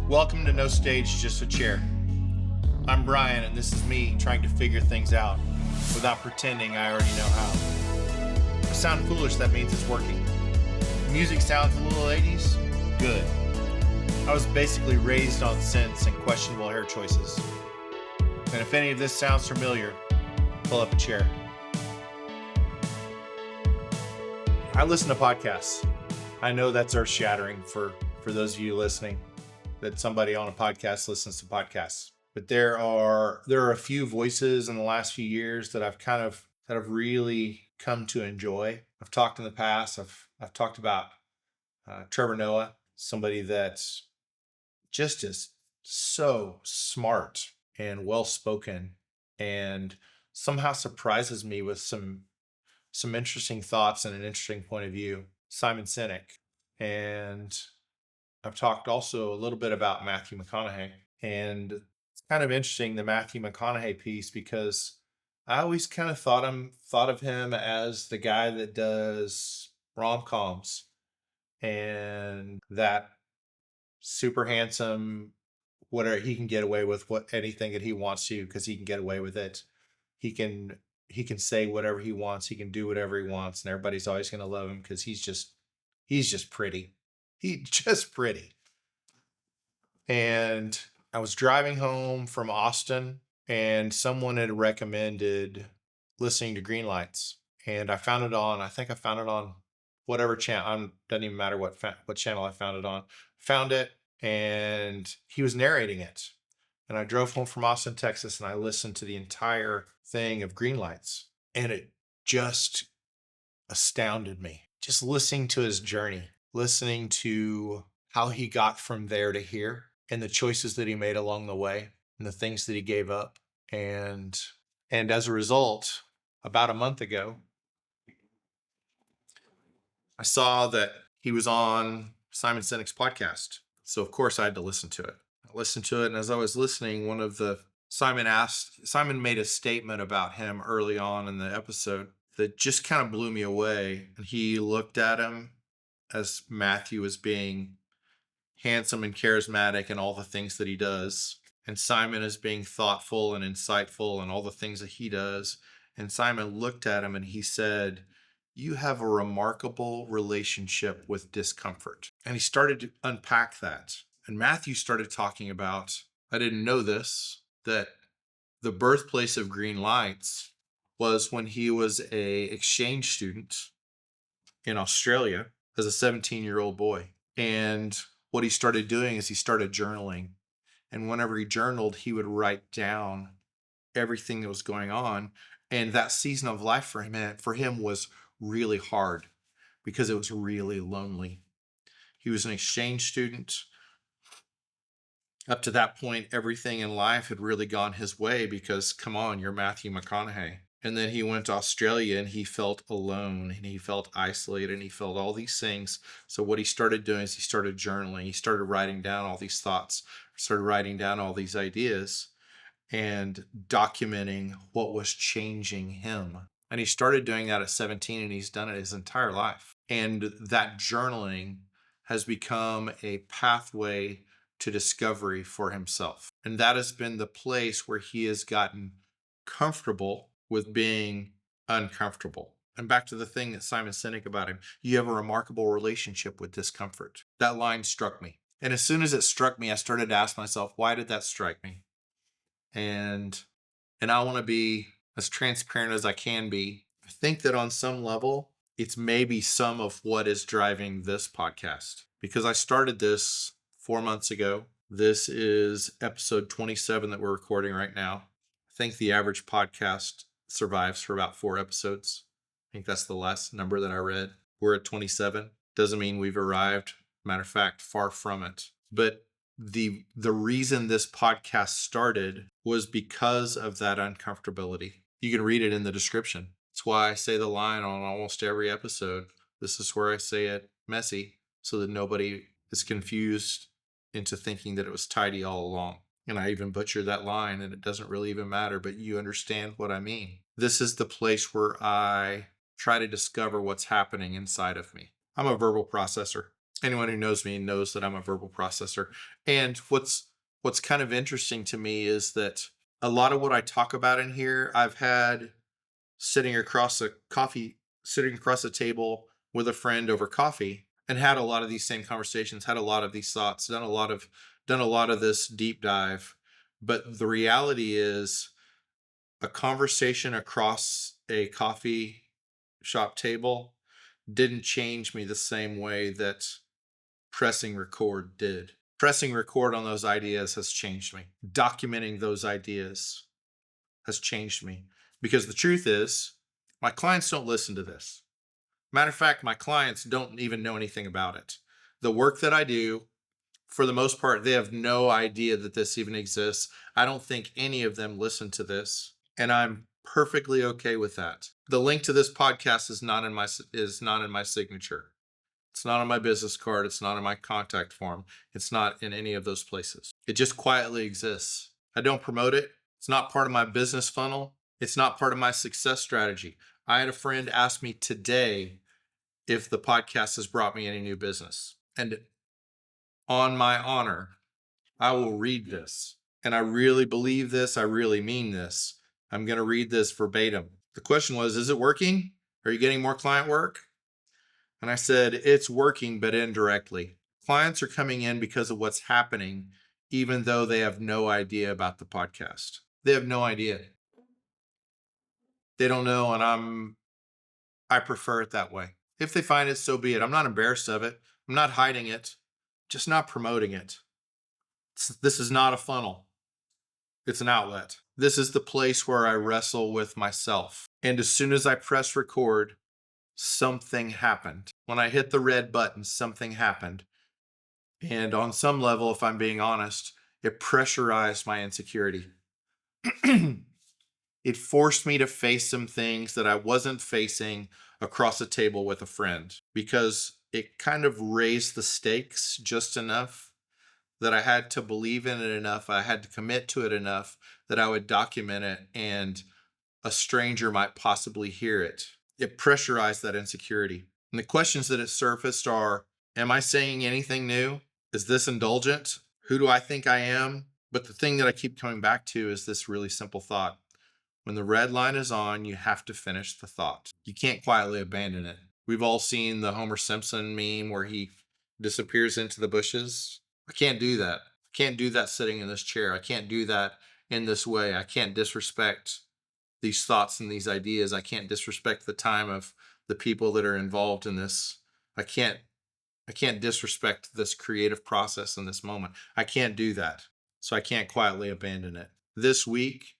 Welcome to No Stage, Just a Chair. I'm Brian, and this is me trying to figure things out without pretending I already know how. If I sound foolish, that means it's working. Music sounds a little 80s? Good. I was basically raised on synths and questionable hair choices. And if any of this sounds familiar, pull up a chair. I listen to podcasts. I know that's earth-shattering for those of you listening, that somebody on a podcast listens to podcasts. But there are a few voices in the last few years that I've really come to enjoy. I've talked in the past. I've talked about Trevor Noah, somebody that's just is so smart and well-spoken, and somehow surprises me with some interesting thoughts and an interesting point of view. Simon Sinek. And I've talked also a little bit about Matthew McConaughey. And it's kind of interesting, the Matthew McConaughey piece, because I always kind of thought of him as the guy that does rom-coms and that super handsome, whatever, he can get away with anything that he wants to because he can get away with it. He can say whatever he wants. He can do whatever he wants, and everybody's always going to love him because he's just pretty. He's just pretty. And I was driving home from Austin, and someone had recommended listening to Green Lights, and I found it on whatever channel. Doesn't even matter what channel I found it on. Found it, and he was narrating it. And I drove home from Austin, Texas, and I listened to the entire thing of Green Lights. And it just astounded me. Just listening to his journey, listening to how he got from there to here, and the choices that he made along the way, and the things that he gave up. And as a result, about a month ago, I saw that he was on Simon Sinek's podcast. So of course I had to listen to it. I listened to it, and as I was listening, Simon made a statement about him early on in the episode that just kind of blew me away. And he looked at him as Matthew as being handsome and charismatic and all the things that he does, and Simon as being thoughtful and insightful and all the things that he does. And Simon looked at him and he said, "You have a remarkable relationship with discomfort." And he started to unpack that. And Matthew started talking about, I didn't know this, that the birthplace of Green Lights was when he was an exchange student in Australia as a 17-year-old boy. And what he started doing is he started journaling. And whenever he journaled, he would write down everything that was going on. And that season of life for him was really hard because it was really lonely. He was an exchange student. Up to that point, everything in life had really gone his way because, come on, you're Matthew McConaughey. And then he went to Australia and he felt alone and he felt isolated and he felt all these things. So what he started doing is he started journaling. He started writing down all these thoughts, started writing down all these ideas and documenting what was changing him. And he started doing that at 17, and he's done it his entire life. And that journaling has become a pathway to discovery for himself. And that has been the place where he has gotten comfortable with being uncomfortable. And back to the thing that Simon Sinek about him, you have a remarkable relationship with discomfort. That line struck me. And as soon as it struck me, I started to ask myself, why did that strike me? And I want to be as transparent as I can be. I think that on some level, it's maybe some of what is driving this podcast, because I started this 4 months ago. This is episode 27 that we're recording right now. I think the average podcast survives for about 4 episodes. I think that's the last number that I read. We're at 27. Doesn't mean we've arrived. Matter of fact, far from it. But the reason this podcast started was because of that uncomfortability. You can read it in the description. That's why I say the line on almost every episode. This is where I say it messy so that nobody is confused into thinking that it was tidy all along. And I even butchered that line, and it doesn't really even matter, but you understand what I mean. This is the place where I try to discover what's happening inside of me. I'm a verbal processor. Anyone who knows me knows that I'm a verbal processor. And what's kind of interesting to me is that a lot of what I talk about in here, I've had sitting across a table with a friend over coffee and had a lot of these same conversations, had a lot of these thoughts, done a lot of this deep dive. But the reality is a conversation across a coffee shop table didn't change me the same way that pressing record did. Pressing record on those ideas has changed me. Documenting those ideas has changed me. Because the truth is, my clients don't listen to this. Matter of fact, my clients don't even know anything about it. The work that I do, for the most part, they have no idea that this even exists. I don't think any of them listen to this, and I'm perfectly okay with that. The link to this podcast is not in my signature. It's not on my business card. It's not on my contact form. It's not in any of those places. It just quietly exists. I don't promote it. It's not part of my business funnel. It's not part of my success strategy. I had a friend ask me today if the podcast has brought me any new business. And on my honor, I will read this. And I really believe this. I really mean this. I'm going to read this verbatim. The question was, is it working? Are you getting more client work? And I said, it's working, but indirectly. Clients are coming in because of what's happening, even though they have no idea about the podcast. They have no idea. They don't know, and I prefer it that way. If they find it, so be it. I'm not embarrassed of it. I'm not hiding it, just not promoting it. This is not a funnel. It's an outlet. This is the place where I wrestle with myself. And as soon as I press record, something happened. When I hit the red button, something happened. And on some level, if I'm being honest, it pressurized my insecurity. It forced me to face some things that I wasn't facing across a table with a friend, because it kind of raised the stakes just enough that I had to believe in it enough. I had to commit to it enough that I would document it and a stranger might possibly hear it. It pressurized that insecurity. And the questions that it surfaced are, am I saying anything new? Is this indulgent? Who do I think I am? But the thing that I keep coming back to is this really simple thought. When the red line is on, you have to finish the thought. You can't quietly abandon it. We've all seen the Homer Simpson meme where he disappears into the bushes. I can't do that. I can't do that sitting in this chair. I can't do that in this way. I can't disrespect these thoughts and these ideas. I can't disrespect the time of the people that are involved in this. I can't disrespect this creative process in this moment. I can't do that. So I can't quietly abandon it. This week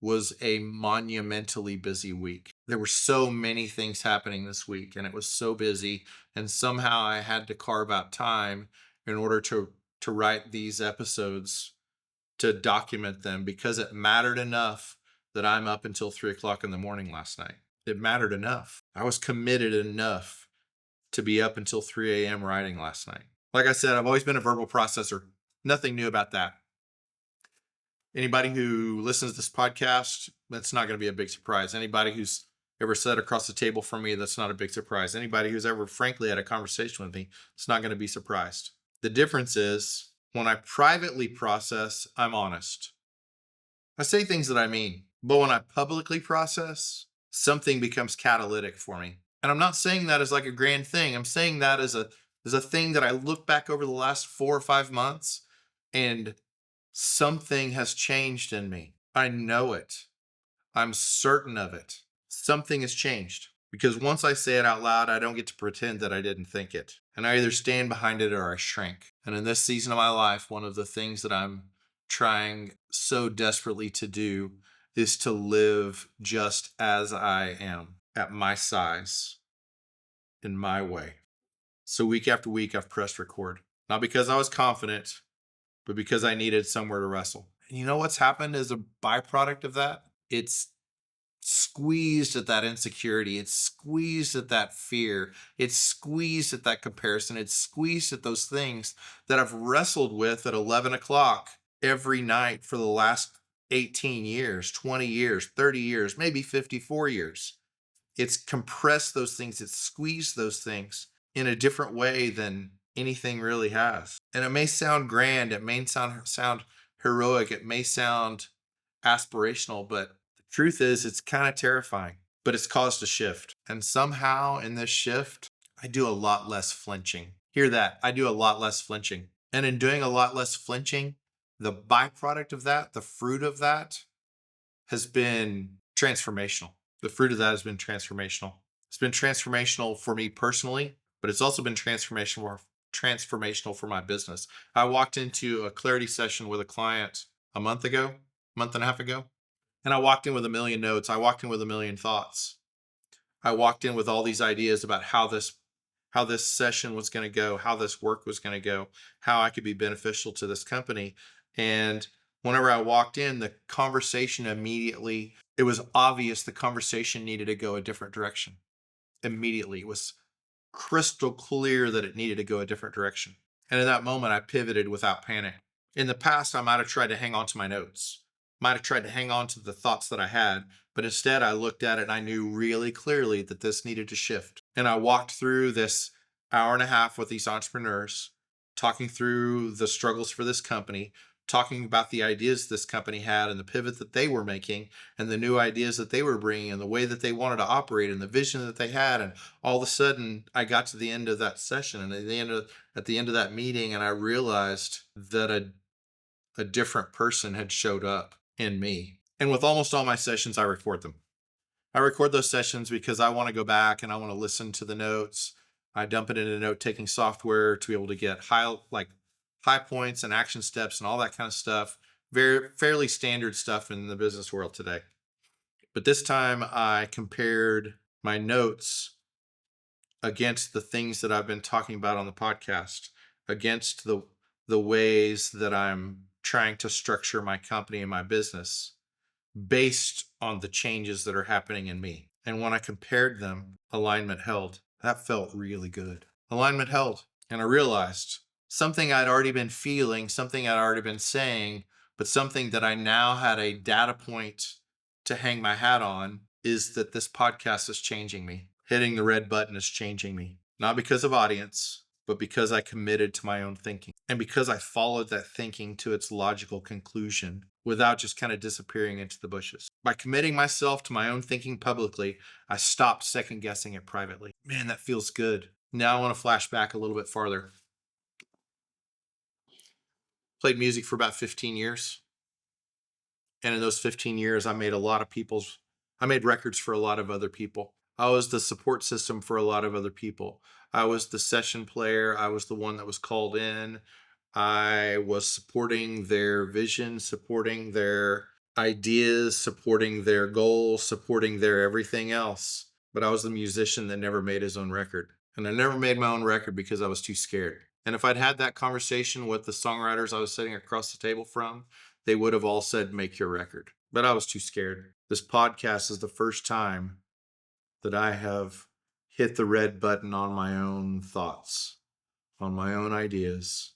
was a monumentally busy week. There were so many things happening this week, and it was so busy. And somehow I had to carve out time in order to write these episodes, to document them, because it mattered enough that I'm up until 3:00 in the morning last night. It mattered enough. I was committed enough to be up until 3 a.m. writing last night. Like I said, I've always been a verbal processor. Nothing new about that. Anybody who listens to this podcast, that's not going to be a big surprise. Anybody who's ever sat across the table from me, that's not a big surprise. Anybody who's ever frankly had a conversation with me, it's not going to be surprised. The difference is when I privately process, I'm honest. I say things that I mean, but when I publicly process, something becomes catalytic for me. And I'm not saying that as like a grand thing. I'm saying that as a thing that I look back over the last 4 or 5 months and something has changed in me. I know it. I'm certain of it. Something has changed, because once I say it out loud, I don't get to pretend that I didn't think it. And I either stand behind it or I shrink. And in this season of my life, one of the things that I'm trying so desperately to do is to live just as I am, at my size, in my way. So week after week, I've pressed record. Not because I was confident, but because I needed somewhere to wrestle. And you know what's happened as a byproduct of that? It's squeezed at that insecurity. It's squeezed at that fear. It's squeezed at that comparison. It's squeezed at those things that I've wrestled with at 11 o'clock every night for the last 18 years, 20 years, 30 years, maybe 54 years. It's compressed those things. It's squeezed those things in a different way than anything really has. And it may sound grand, it may sound heroic, it may sound aspirational, but the truth is it's kind of terrifying. But it's caused a shift. And somehow in this shift, I do a lot less flinching. Hear that? I do a lot less flinching. And in doing a lot less flinching, the byproduct of that, the fruit of that, has been transformational. The fruit of that has been transformational. It's been transformational for me personally, but it's also been transformational for my business. I walked into a clarity session with a client a month and a half ago, and I walked in with a million notes. I walked in with a million thoughts. I walked in with all these ideas about how this session was going to go, how this work was going to go, how I could be beneficial to this company. And whenever I walked in, the conversation immediately, it was obvious the conversation needed to go a different direction. Immediately, it was crystal clear that it needed to go a different direction. And in that moment, I pivoted without panic. In the past, I might have tried to hang on to my notes, might have tried to hang on to the thoughts that I had, but instead I looked at it and I knew really clearly that this needed to shift. And I walked through this hour and a half with these entrepreneurs, talking through the struggles for this company, talking about the ideas this company had and the pivot that they were making and the new ideas that they were bringing and the way that they wanted to operate and the vision that they had. And all of a sudden I got to the end of that session and at the end of that meeting, and I realized that a different person had showed up in me. And with almost all my sessions, I record them. I record those sessions because I want to go back and I want to listen to the notes. I dump it into note-taking software to be able to get high points and action steps and all that kind of stuff. Fairly standard stuff in the business world today. But this time I compared my notes against the things that I've been talking about on the podcast, against the ways that I'm trying to structure my company and my business based on the changes that are happening in me. And when I compared them, alignment held. That felt really good. Alignment held. And I realized something I'd already been feeling, something I'd already been saying, but something that I now had a data point to hang my hat on is that this podcast is changing me. Hitting the red button is changing me. Not because of audience, but because I committed to my own thinking. And because I followed that thinking to its logical conclusion without just kind of disappearing into the bushes. By committing myself to my own thinking publicly, I stopped second guessing it privately. Man, that feels good. Now I want to flash back a little bit farther. Played music for about 15 years. And in those 15 years, I made records for a lot of other people. I was the support system for a lot of other people. I was the session player. I was the one that was called in. I was supporting their vision, supporting their ideas, supporting their goals, supporting their everything else. But I was the musician that never made his own record. And I never made my own record because I was too scared. And if I'd had that conversation with the songwriters I was sitting across the table from, they would have all said, make your record. But I was too scared. This podcast is the first time that I have hit the red button on my own thoughts, on my own ideas,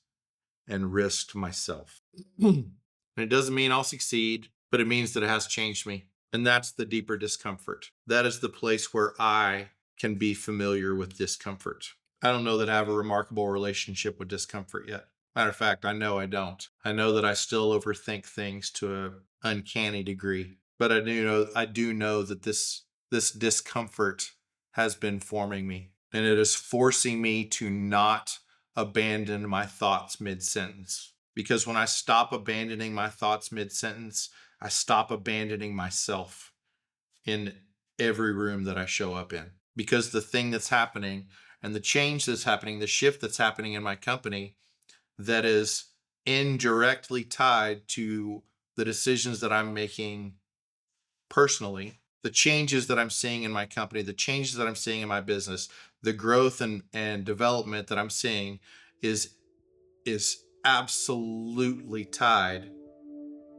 and risked myself. And it doesn't mean I'll succeed, but it means that it has changed me. And that's the deeper discomfort. That is the place where I can be familiar with discomfort. I don't know that I have a remarkable relationship with discomfort yet. Matter of fact, I know I don't. I know that I still overthink things to an uncanny degree. But I do know that this discomfort has been forming me. And it is forcing me to not abandon my thoughts mid-sentence. Because when I stop abandoning my thoughts mid-sentence, I stop abandoning myself in every room that I show up in. Because the thing that's happening and the change that's happening, the shift that's happening in my company that is indirectly tied to the decisions that I'm making personally, the changes that I'm seeing in my company, the changes that I'm seeing in my business, the growth and development that I'm seeing is absolutely tied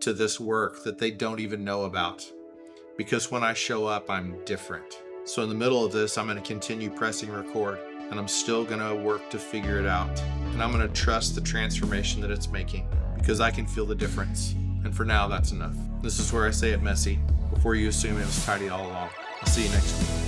to this work that they don't even know about. Because when I show up, I'm different. So in the middle of this, I'm going to continue pressing record, and I'm still going to work to figure it out. And I'm going to trust the transformation that it's making because I can feel the difference. And for now, that's enough. This is where I say it messy before you assume it was tidy all along. I'll see you next week.